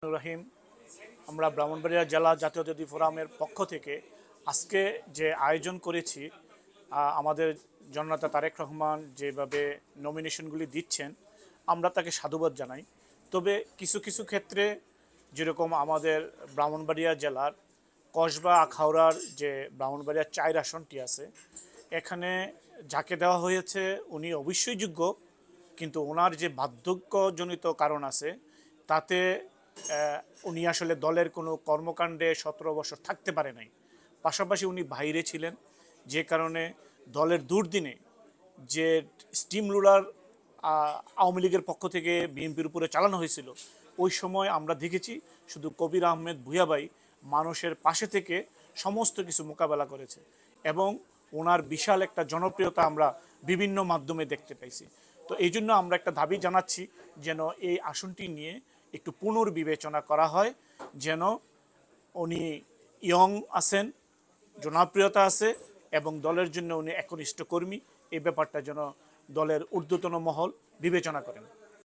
রহিম। আমরা ব্রাহ্মণবাড়িয়া জেলা জাতীয়তাবাদী ফোরামের পক্ষ থেকে আজকে যে আয়োজন করেছি, আমাদের জননেতা তারেক রহমান যেভাবে নমিনেশনগুলি দিচ্ছেন, আমরা তাকে সাধুবাদ জানাই। তবে কিছু কিছু ক্ষেত্রে, যেরকম আমাদের ব্রাহ্মণবাড়িয়া জেলার কসবা আখাউড়ার যে ব্রাহ্মণবাড়িয়া ৪ আসনটি আছে, এখানে যাকে দেওয়া হয়েছে উনি অবশ্যই যোগ্য, কিন্তু ওনার যে বার্ধক্যজনিত কারণ আছে তাতে উনি আসলে দলের কোনো কর্মকাণ্ডে ১৭ বছর থাকতে পারে নাই। পাশাপাশি উনি বাইরে ছিলেন, যে কারণে দলের দুর্দিনে যে স্টিম রুলার আওয়ামী লীগের পক্ষ থেকে বিএনপির উপরে চালানো হয়েছিল, ওই সময় আমরা দেখেছি শুধু কবির আহমেদ ভূঁইয়াভাই মানুষের পাশে থেকে সমস্ত কিছু মোকাবেলা করেছে, এবং ওনার বিশাল একটা জনপ্রিয়তা আমরা বিভিন্ন মাধ্যমে দেখতে পাইছি। তো এই জন্য আমরা একটা দাবি জানাচ্ছি যেন এই আসনটি নিয়ে একটু পুনর্বিবেচনা করা হয়, যেন উনি ইয়ং আছেন, জনপ্রিয়তা আছে, এবং দলের জন্য উনি একনিষ্ঠ কর্মী। এই ব্যাপারটা যেন দলের ঊর্ধ্বতন মহল বিবেচনা করেন।